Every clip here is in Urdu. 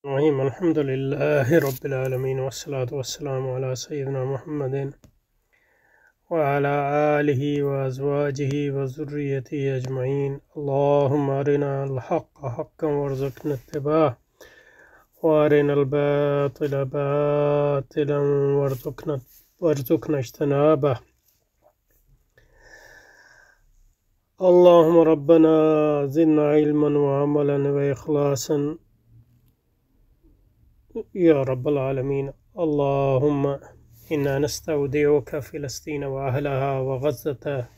الرحيم الحمد لله رب العالمين والصلاة والسلام على سيدنا محمد وعلى آله وأزواجه وذريته أجمعين. اللهم أرنا الحق حقا وارزقنا اتباعه وأرنا الباطل باطلا وارزقنا اجتنابه. اللهم ربنا زدنا علما وعملا وإخلاصا يا رب العالمين. اللهم إنا نستودعك فلسطين وأهلها وغزة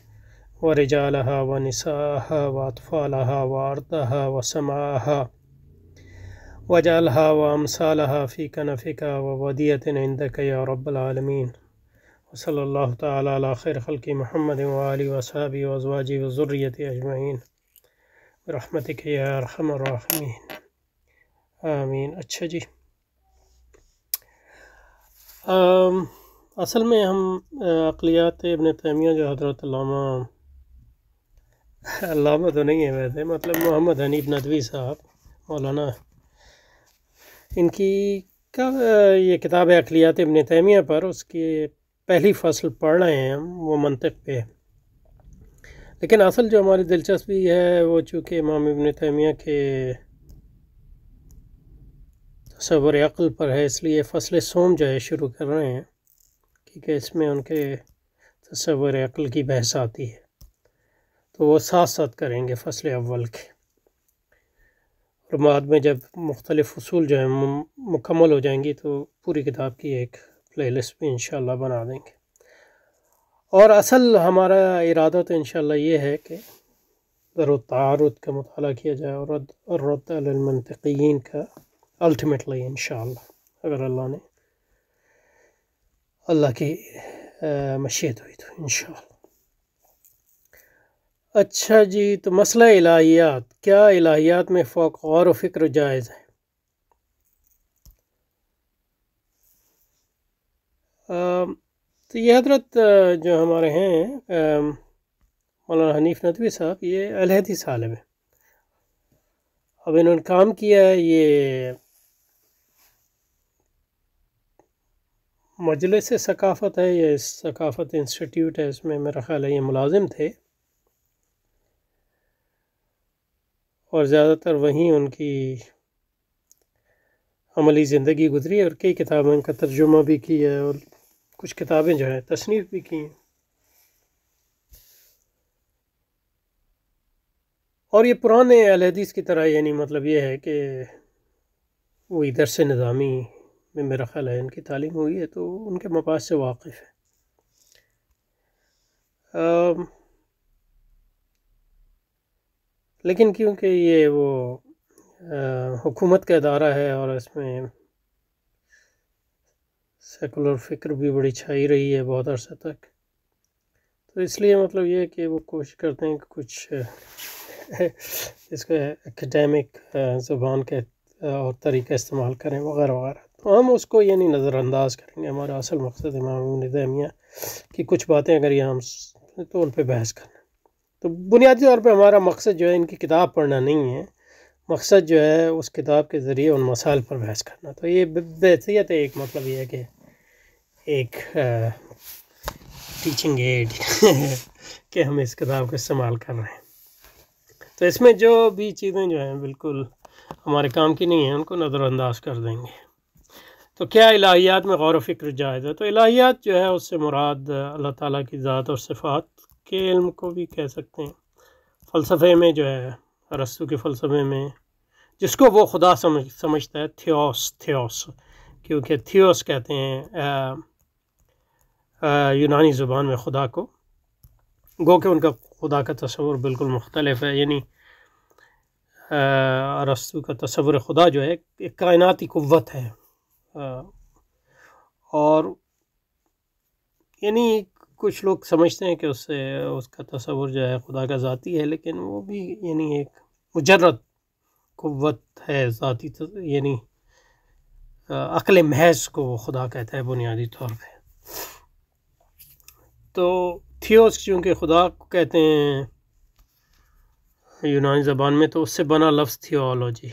ورجالها ونساءها وأطفالها وأرضها وسماءها واجعلها وأمثالها في كنفك وودية عندك يا رب العالمين. وصلى الله تعالى على خير خلق محمد وآله وصحبه وأزواجه وذريته أجمعين برحمتك يا أرحم الراحمين آمین. اچھا جی، اصل میں ہم عقلیات ابن تیمیہ جو حضرت علامہ تو نہیں ہے ویسے، مطلب محمد حنیف ندوی صاحب مولانا، ان کی یہ کتاب ہے عقلیات ابن تیمیہ پر، اس کی پہلی فصل پڑھ رہے ہیں ہم، وہ منطق پہ ہے. لیکن اصل جو ہماری دلچسپی ہے وہ چونکہ امام ابن تیمیہ کے تصور عقل پر ہے، اس لیے فصل سوم جو ہے شروع کر رہے ہیں، کیونکہ اس میں ان کے تصور عقل کی بحث آتی ہے، تو وہ ساتھ ساتھ کریں گے فصل اول کے، اور بعد میں جب مختلف فصول جو ہیں مکمل ہو جائیں گی تو پوری کتاب کی ایک پلے لسٹ بھی انشاءاللہ بنا دیں گے. اور اصل ہمارا ارادہ تو انشاءاللہ یہ ہے کہ ضرور التعارض کا مطالعہ کیا جائے اور الرد علی المنطقیین کا الٹیمیٹلی انشاءاللہ، اگر اللہ کی مشیت ہوئی تو انشاءاللہ. اچھا جی، تو مسئلہ الہیات، کیا الہیات میں فوق غور و فکر جائز ہے؟ تو یہ حضرت جو ہمارے ہیں مولانا حنیف ندوی صاحب، یہ اہل حدیث عالم ہے. اب انہوں نے کام کیا ہے، یہ مجلس ثقافت ہے یا ثقافت انسٹیٹیوٹ ہے، اس میں میرا خیال ہے یہ ملازم تھے، اور زیادہ تر وہیں ان کی عملی زندگی گزری ہے، اور کئی کتابیں کا ترجمہ بھی کیا ہے، اور کچھ کتابیں جو ہیں تصنیف بھی کی ہیں. اور یہ پرانے اہل حدیث کی طرح، یعنی مطلب یہ ہے کہ وہی درس نظامی میں میرا خیال ہے ان کی تعلیم ہوئی ہے، تو ان کے مباحث سے واقف ہے. لیکن کیونکہ یہ وہ حکومت کا ادارہ ہے اور اس میں سیکولر فکر بھی بڑی چھائی رہی ہے بہت عرصہ تک، تو اس لیے مطلب یہ ہے کہ وہ کوشش کرتے ہیں کہ کچھ اس کو اکیڈیمک زبان کے اور طریقہ استعمال کریں وغیرہ وغیرہ. تو ہم اس کو یعنی نظر انداز کریں گے. ہمارا اصل مقصد امام ابن تیمیہ کی کچھ باتیں اگر یہ ہم تو ان پہ بحث کرنا. تو بنیادی طور پہ ہمارا مقصد جو ہے ان کی کتاب پڑھنا نہیں ہے، مقصد جو ہے اس کتاب کے ذریعے ان مسائل پر بحث کرنا. تو یہ بحیثیت ہے ایک، مطلب یہ ہے کہ ایک ٹیچنگ ایڈ کہ ہم اس کتاب کو استعمال کر رہے ہیں. تو اس میں جو بھی چیزیں جو ہیں بالکل ہمارے کام کی نہیں ہیں، ان کو نظر انداز کر دیں گے. تو کیا الہیات میں غور و فکر جائز ہے؟ تو الہیات جو ہے اس سے مراد اللہ تعالیٰ کی ذات اور صفات کے علم کو بھی کہہ سکتے ہیں. فلسفے میں جو ہے ارسطو کے فلسفے میں جس کو وہ خدا سمجھتا ہے، تھیوس، کیونکہ تھیوس کہتے ہیں یونانی زبان میں خدا کو، گو کہ ان کا خدا کا تصور بالکل مختلف ہے. یعنی ارسطو کا تصور خدا جو ہے ایک کائناتی قوت ہے، اور یعنی کچھ لوگ سمجھتے ہیں کہ اس کا تصور جو ہے خدا کا ذاتی ہے، لیکن وہ بھی یعنی ایک مجرد قوت ہے ذاتی، یعنی عقل محض کو وہ خدا کہتا ہے بنیادی طور پہ. تو تھیوس چونکہ خدا کو کہتے ہیں یونانی زبان میں، تو اس سے بنا لفظ تھیولوجی.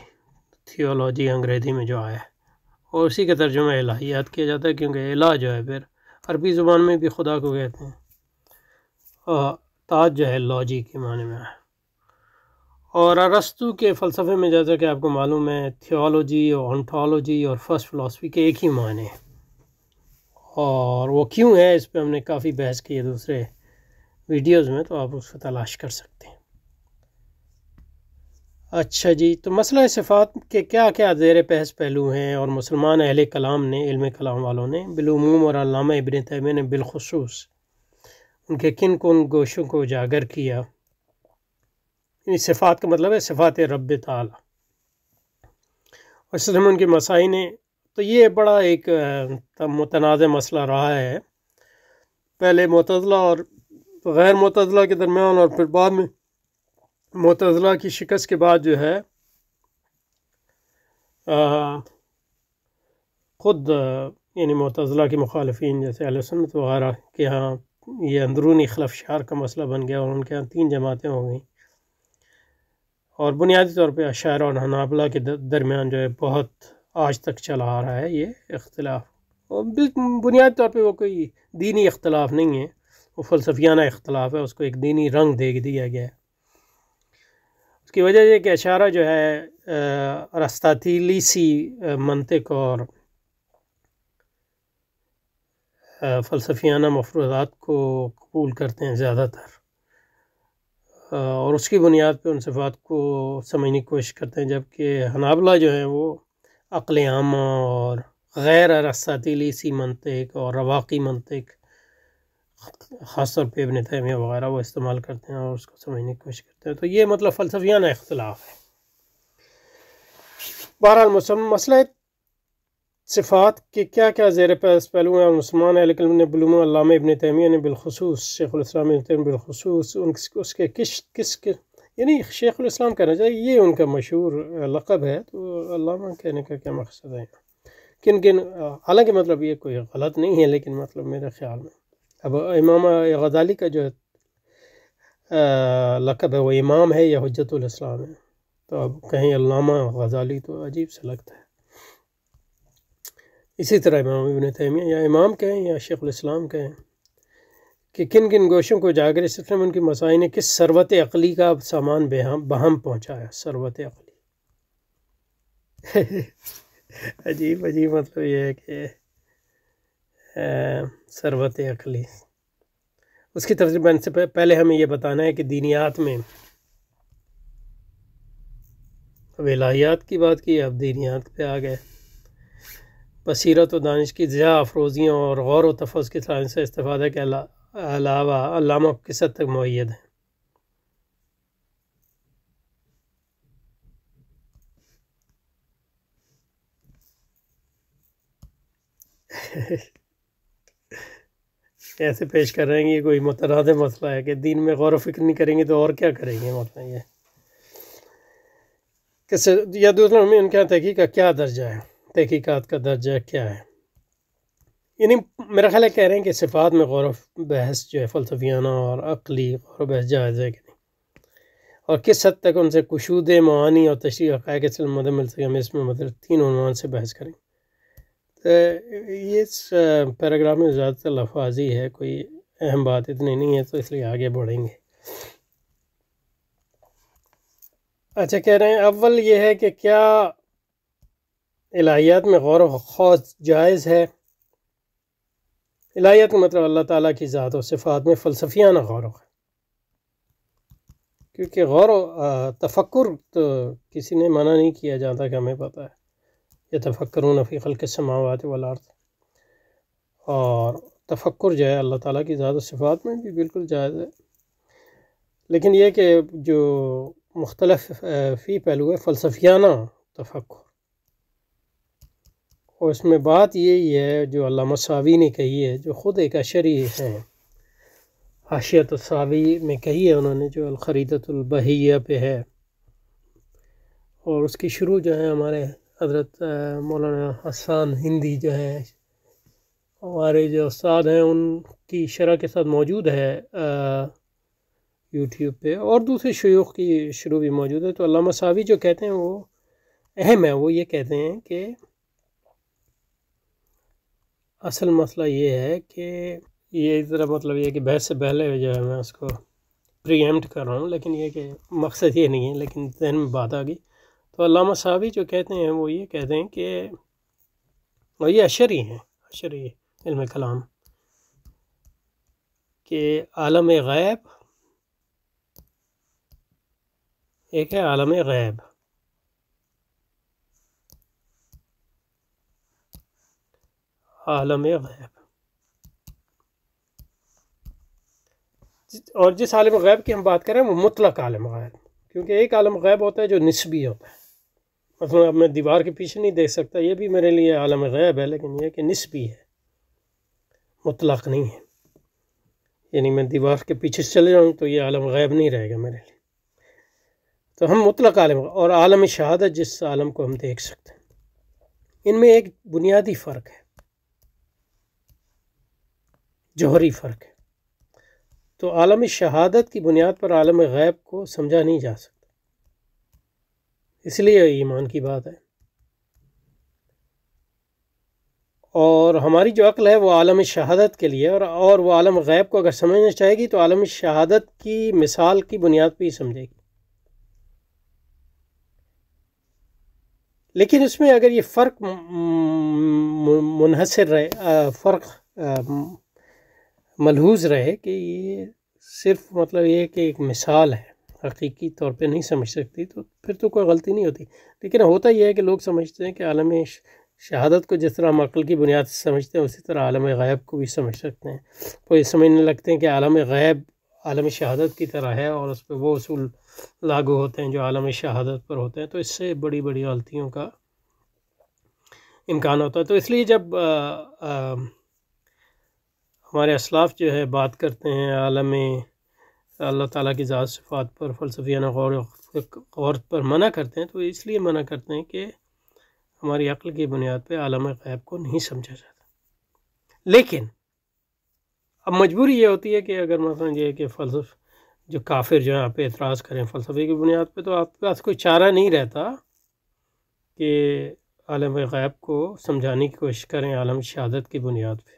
تھیولوجی انگریزی میں جو آیا ہے، اور اسی کا ترجمہ الہیات کیا جاتا ہے، کیونکہ الہ جو ہے پھر عربی زبان میں بھی خدا کو کہتے ہیں، اور تاج جو ہے لوجی کے معنی میں ہے۔ اور ارسطو کے فلسفے میں جیسا کہ آپ کو معلوم ہے تھیولوجی اور انٹالوجی اور فرسٹ فلاسفی کے ایک ہی معنی ہیں، اور وہ کیوں ہے اس پہ ہم نے کافی بحث کی ہے دوسرے ویڈیوز میں، تو آپ اس کو تلاش کر سکتے ہیں۔ اچھا جی، تو مسئلہ صفات کے کیا کیا زیر بحث پہلو ہیں، اور مسلمان اہل کلام نے، علم کلام والوں نے بالعموم اور علامہ ابن تیمیہ نے بالخصوص ان کے کن گوشوں کو اجاگر کیا۔ صفات کا مطلب ہے صفات رب تعالی، اور اس میں ان کے مسائل نے، تو یہ بڑا ایک متنازع مسئلہ رہا ہے، پہلے معتزلہ اور غیر معتزلہ کے درمیان، اور پھر بعد میں معتزلہ کی شکست کے بعد جو ہے خود یعنی معتزلہ کے مخالفین جیسے اہل سنت وغیرہ کے ہاں یہ اندرونی خلفشار کا مسئلہ بن گیا، اور ان کے ہاں 3 جماعتیں ہو گئیں، اور بنیادی طور پہ اشاعرہ اور حنابلہ کے درمیان جو ہے بہت آج تک چلا آ رہا ہے یہ اختلاف، اور بنیادی طور پہ وہ کوئی دینی اختلاف نہیں ہے، وہ فلسفیانہ اختلاف ہے، اس کو ایک دینی رنگ دے دیا گیا ہے۔ اس کی وجہ یہ کہ اشاعرہ جو ہے ارسطاطیلی سی منطق اور فلسفیانہ مفروضات کو قبول کرتے ہیں زیادہ تر، اور اس کی بنیاد پہ ان صفات کو سمجھنے کی کوشش کرتے ہیں، جبکہ حنابلہ جو ہیں وہ عقل عامہ اور غیر ارسطاطیلی سی منطق اور رواقی منطق، خاص طور پہ ابن تیمیہ وغیرہ وہ استعمال کرتے ہیں اور اس کو سمجھنے کی کوشش کرتے ہیں، تو یہ مطلب فلسفیانہ اختلاف ہے۔ بہرحال مسئلہ صفات کے کیا کیا زیر پہلو ہیں، اور مسلمان اہل کلام نے بالعموم، علامہ ابن تیمیہ نے بالخصوص، شیخ الاسلام ابن تیمیہ بالخصوص، اس کے کس یعنی شیخ الاسلام کہنا چاہیے، یہ ان کا مشہور لقب ہے، تو علامہ کہنے کا کیا مقصد ہے، کن حالانکہ مطلب یہ کوئی غلط نہیں ہے، لیکن مطلب میرے خیال میں اب امام غزالی کا جو لقب ہے وہ امام ہے یا حجت الاسلام ہے، تو اب کہیں علامہ غزالی تو عجیب سا لگتا ہے۔ اسی طرح امام ابن تیمیہ یا امام کہیں یا شیخ الاسلام کہیں، کہ کن کن گوشوں کو اجاگر، اس سلسلے میں ان کی مسائل نے کس ثروت عقلی کا سامان بہم پہنچایا، ثروت عقلی عجیب مطلب یہ ہے کہ ثروت عقلی، اس کی تفصیل سے پہلے ہمیں یہ بتانا ہے کہ دینیات میں اب الہیات کی بات کی، اب دینیات پہ آ گئے۔ بصیرت و دانش کی ضیاء افروزیوں اور غور و تفحص کی سائنس سے استفادہ کے علاوہ علامہ کس حد تک مؤید ہیں؟ ایسے پیش کر رہے ہیں کہ یہ کوئی متنازع مسئلہ ہے کہ دین میں غور و فکر نہیں کریں گے تو اور کیا کریں گے، مطلب یہ یا دوسروں میں ان کے تحقیق کا کیا درجہ ہے، تحقیقات کا درجہ کیا ہے، یعنی میرا خیال ہے کہہ رہے ہیں کہ صفات میں غور و بحث جو ہے فلسفیانہ اور عقلی غور و بحث جائز ہے کہ نہیں، اور کس حد تک ان سے کشود معانی اور تشریح حقائق سے مدد مل سکے، ہم اس میں مطلب 3 عنوان سے بحث کریں۔ تو یہ اس پیراگراف میں زیادہ تر لفاظی ہے، کوئی اہم بات اتنی نہیں ہے، تو اس لیے آگے بڑھیں گے۔ اچھا، کہہ رہے ہیں اول یہ ہے کہ کیا الہیات میں غور و خوض جائز ہے؟ الہیات کا مطلب اللہ تعالیٰ کی ذات و صفات میں فلسفیانہ غور و خوض، کیونکہ غور و تفکر تو کسی نے منع نہیں کیا جہاں تک ہمیں پتہ ہے، یتفکرون فی خلق السماوات والارض، اور تفکر جو ہے اللہ تعالیٰ کی ذات و صفات میں بھی بالکل جائز ہے، لیکن یہ کہ جو مختلف فی پہلو ہے فلسفیانہ تفکر، اور اس میں بات یہی ہے جو علامہ ساوی نے کہی ہے، جو خود ایک اشعری ہیں، حاشیۃ الساوی میں کہی ہے انہوں نے، جو الخریدۃ البہیہ پہ ہے، اور اس کی شروع جو ہے ہمارے حضرت مولانا حسان ہندی جو ہیں ہمارے جو استاد ہیں، ان کی شرح کے ساتھ موجود ہے یوٹیوب پہ، اور دوسرے شیوخ کی شروع بھی موجود ہے۔ تو علامہ ساوی جو کہتے ہیں وہ اہم ہے، وہ یہ کہتے ہیں کہ اصل مسئلہ یہ ہے کہ یہ ذرا مطلب یہ کہ بحث سے پہلے جو ہے میں اس کو پری ایمپٹ کر رہا ہوں، لیکن یہ کہ مقصد یہ نہیں ہے، لیکن ذہن میں بات آ گئی۔ تو علامہ صاحبی جو کہتے ہیں وہ یہ کہتے ہیں کہ اور یہ اشعری ہیں، اشعری علم کلام، کہ عالم غیب ایک ہے، عالم غیب عالم غیب، اور جس عالم غیب کی ہم بات کریں وہ مطلق عالم غیب، کیونکہ ایک عالم غیب ہوتا ہے جو نسبی ہوتا ہے، مثلا اب میں دیوار کے پیچھے نہیں دیکھ سکتا، یہ بھی میرے لیے عالم غیب ہے، لیکن یہ کہ نسبی ہے، مطلق نہیں ہے، یعنی میں دیوار کے پیچھے چلے جاؤں تو یہ عالم غیب نہیں رہے گا میرے لیے۔ تو ہم مطلق عالم اور عالم شہادت جس عالم کو ہم دیکھ سکتے ہیں، ان میں ایک بنیادی فرق ہے، جوہری فرق ہے۔ تو عالم شہادت کی بنیاد پر عالم غیب کو سمجھا نہیں جا سکتا، اس لیے ایمان کی بات ہے۔ اور ہماری جو عقل ہے وہ عالم شہادت کے لیے، اور وہ عالم غیب کو اگر سمجھنا چاہے گی تو عالم شہادت کی مثال کی بنیاد پہ ہی سمجھے گی۔ لیکن اس میں اگر یہ فرق منحصر رہے، فرق ملحوظ رہے کہ یہ صرف مطلب یہ کہ ایک مثال ہے، حقیقی طور پہ نہیں سمجھ سکتی، تو پھر تو کوئی غلطی نہیں ہوتی۔ لیکن ہوتا یہ ہے کہ لوگ سمجھتے ہیں کہ عالم شہادت کو جس طرح ہم عقل کی بنیاد سے سمجھتے ہیں اسی طرح عالم غیب کو بھی سمجھ سکتے ہیں، وہ یہ سمجھنے لگتے ہیں کہ عالم غیب عالم شہادت کی طرح ہے اور اس پہ وہ اصول لاگو ہوتے ہیں جو عالم شہادت پر ہوتے ہیں، تو اس سے بڑی بڑی غلطیوں کا امکان ہوتا ہے۔ تو اس لیے جب ہمارے اسلاف جو ہے بات کرتے ہیں عالم اللہ تعالیٰ کی ذات صفات پر فلسفیانہ غور پر منع کرتے ہیں، تو اس لیے منع کرتے ہیں کہ ہماری عقل کی بنیاد پہ عالم غیب کو نہیں سمجھا جاتا۔ لیکن اب مجبوری یہ ہوتی ہے کہ اگر مثلا یہ کہ جو کافر جو ہے آپ پہ اعتراض کریں فلسفے کی بنیاد پہ، تو آپ کے پاس کوئی چارہ نہیں رہتا کہ عالم غیب کو سمجھانے کی کوشش کریں عالم شہادت کی بنیاد پہ،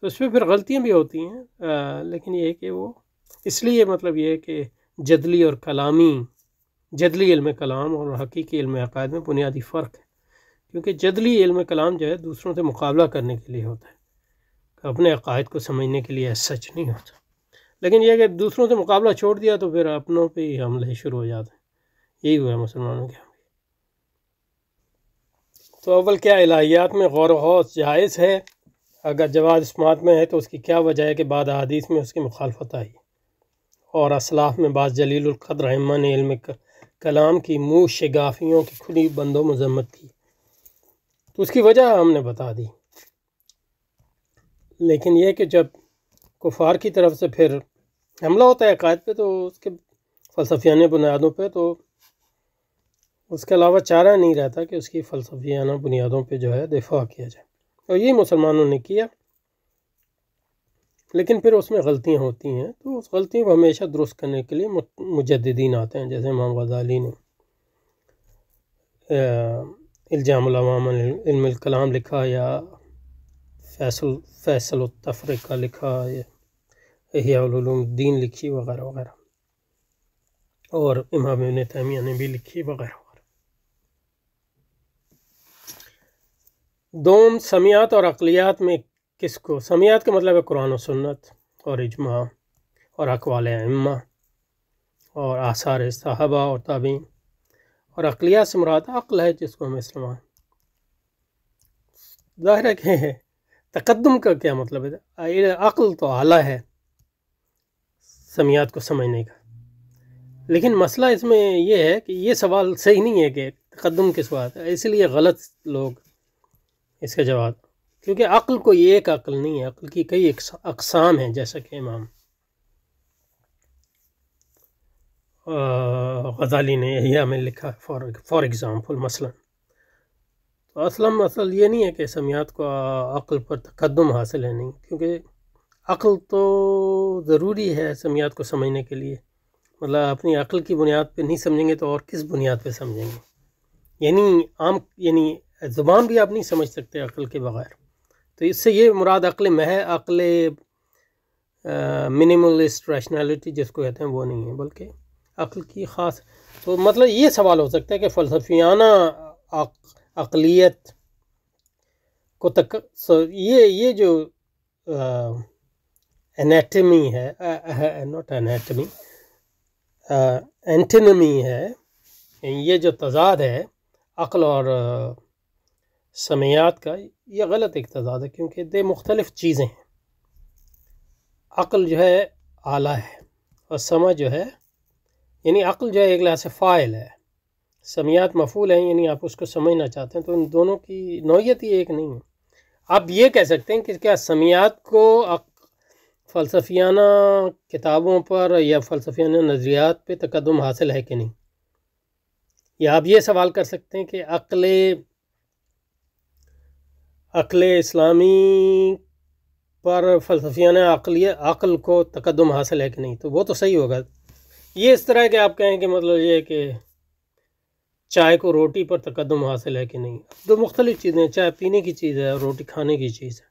تو اس پہ پھر غلطیاں بھی ہوتی ہیں۔ لیکن یہ ہے کہ وہ اس لیے مطلب یہ ہے کہ جدلی اور کلامی، جدلی علم کلام اور حقیقی علم عقائد میں بنیادی فرق ہے، کیونکہ جدلی علم کلام جو ہے دوسروں سے مقابلہ کرنے کے لیے ہوتا ہے، کہ اپنے عقائد کو سمجھنے کے لیے سچ نہیں ہوتا۔ لیکن یہ کہ دوسروں سے مقابلہ چھوڑ دیا تو پھر اپنوں پہ ہی حملے شروع ہو جاتے ہیں، یہی ہوا ہے مسلمانوں کے۔ تو اول کیا الہیات میں غور و خوض جائز ہے؟ اگر جواز اسمات میں ہے تو اس کی کیا وجہ ہے کہ بعد حدیث میں اس کی مخالفت آئی، اور اسلاف میں بعض جلیل القدر ائمہ نے علم کلام کی منہ شگافیوں کی کھلی بند و مذمت کی، تو اس کی وجہ ہم نے بتا دی۔ لیکن یہ کہ جب کفار کی طرف سے پھر حملہ ہوتا ہے عقائد پہ، تو اس کے فلسفیانہ بنیادوں پہ، تو اس کے علاوہ چارہ نہیں رہتا کہ اس کی فلسفیانہ بنیادوں پہ جو ہے دفاع کیا جائے، اور یہ مسلمانوں نے کیا۔ لیکن پھر اس میں غلطیاں ہوتی ہیں، تو اس غلطیوں کو ہمیشہ درست کرنے کے لیے مجددین آتے ہیں، جیسے امام غزالی نے الجام العوام علم الکلام لکھا، یا فیصل التفرقہ لکھا، یا احیاء العلوم الدین لکھی، وغیرہ وغیرہ، اور امام ابن تیمیہ نے بھی لکھی، وغیرہ وغیرہ۔ دوم سمیات اور عقلیات میں کس کو؟ سمیات کا مطلب ہے قرآن و سنت اور اجماع اور اقوال ائمہ اور آثار صحابہ اور تابعین، اور عقلیات سے مراد عقل ہے جس کو ہم اسلام۔ ظاہر ہے کہ تقدم کا کیا مطلب ہے؟ عقل تو اعلیٰ ہے سمیات کو سمجھنے کا، لیکن مسئلہ اس میں یہ ہے کہ یہ سوال صحیح نہیں ہے کہ تقدم کس بات ہے، اس لیے غلط لوگ اس کا جواب، کیونکہ عقل کوئی ایک عقل نہیں ہے، عقل کی کئی اقسام ہیں، جیسا کہ امام غزالی نے احیاء میں لکھا فار ایگزامپل مثلا۔ تو اصل یہ نہیں ہے کہ سمیات کو عقل پر تقدم حاصل ہے، نہیں، کیونکہ عقل تو ضروری ہے سمیات کو سمجھنے کے لیے، مطلب اپنی عقل کی بنیاد پہ نہیں سمجھیں گے تو اور کس بنیاد پہ سمجھیں گے؟ یعنی عام یعنی زبان بھی آپ نہیں سمجھ سکتے عقل کے بغیر. تو اس سے یہ مراد عقل عقل منیملسٹ ریشنالٹی جس کو کہتے ہیں وہ نہیں ہے، بلکہ عقل کی خاص. تو مطلب یہ سوال ہو سکتا ہے کہ فلسفیانہ عقلیت کو یہ جو انیٹمی ہے، ناٹ انیٹمی، اینٹینمی ہے، یہ جو تضاد ہے عقل اور سمیات کا، یہ غلط ایک تضاد ہے، کیونکہ دے مختلف چیزیں ہیں. عقل جو ہے آلہ ہے اور سمجھ جو ہے یعنی عقل جو ہے ایک لحاظ سے فاعل ہے، سمیات مفعول ہیں، یعنی آپ اس کو سمجھنا چاہتے ہیں. تو ان دونوں کی نوعیت ہی ایک نہیں ہے. آپ یہ کہہ سکتے ہیں کہ کیا سمیات کو فلسفیانہ کتابوں پر یا فلسفیانہ نظریات پہ تقدم حاصل ہے کہ نہیں، یا آپ یہ سوال کر سکتے ہیں کہ عقل اسلامی پر فلسفیانہ عقل کو تقدم حاصل ہے کہ نہیں. تو وہ تو صحیح ہوگا. یہ اس طرح کہ آپ کہیں کہ مطلب یہ ہے کہ چائے کو روٹی پر تقدم حاصل ہے کہ نہیں. دو مختلف چیزیں ہیں، چائے پینے کی چیز ہے اور روٹی کھانے کی چیز ہے.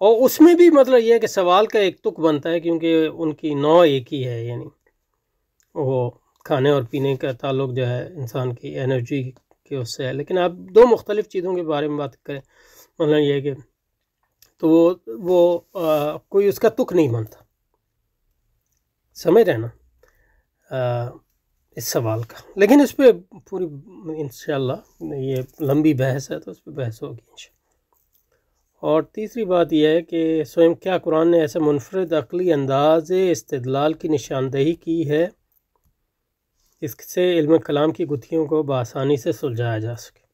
اور اس میں بھی مطلب یہ ہے کہ سوال کا ایک تک بنتا ہے، کیونکہ ان کی نوع ایک ہی ہے، یعنی وہ کھانے اور پینے کا تعلق جو ہے انسان کی انرجی کے اس سے ہے. لیکن آپ دو مختلف چیزوں کے بارے میں بات کریں، مطلب یہ ہے کہ تو وہ کوئی اس کا تک نہیں بنتا. سمجھ رہے نا اس سوال کا. لیکن اس پہ پوری انشاءاللہ یہ لمبی بحث ہے، تو اس پہ بحث ہوگی انشاءاللہ. اور تیسری بات یہ ہے کہ سوئم کیا قرآن نے ایسے منفرد عقلی انداز استدلال کی نشاندہی کی ہے جس سے علم کلام کی گتھیوں کو بآسانی سے سلجھایا جا سکے.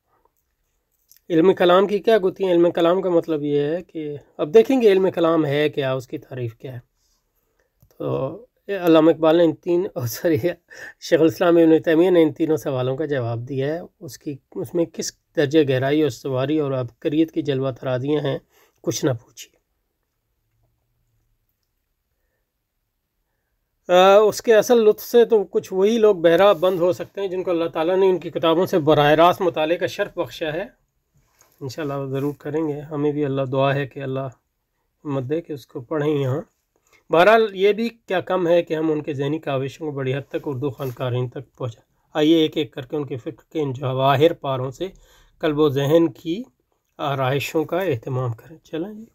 علم کلام کی کیا گتھیاں؟ علم کلام کا مطلب یہ ہے کہ اب دیکھیں گے علم کلام ہے کیا، اس کی تعریف کیا ہے. تو علامہ اقبال نے شیخ الاسلام ابن تیمیہ نے ان تینوں سوالوں کا جواب دیا ہے. اس میں کس درجہ گہرائی اور استواری اور عبقریت کی جلوہ ترازیاں ہیں، کچھ نہ پوچھیے. اس کے اصل لطف سے تو کچھ وہی لوگ بہرا بند ہو سکتے ہیں جن کو اللہ تعالیٰ نے ان کی کتابوں سے براہ راست مطالعے کا شرف بخشا ہے. انشاءاللہ ضرور کریں گے. ہمیں بھی اللہ دعا ہے کہ اللہ ہمت دے کہ اس کو پڑھیں یہاں. بہرحال یہ بھی کیا کم ہے کہ ہم ان کے ذہنی کاوشوں کو بڑی حد تک اردو فنکارین تک پہنچا. آئیے ایک ایک کر کے ان کے فکر کے ان جواہر پاروں سے قلب و ذہن کی آرائشوں کا اہتمام کریں. چلیں جی،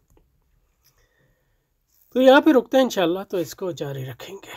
تو یہاں پہ رکتے ہیں انشاءاللہ، تو اس کو جاری رکھیں گے.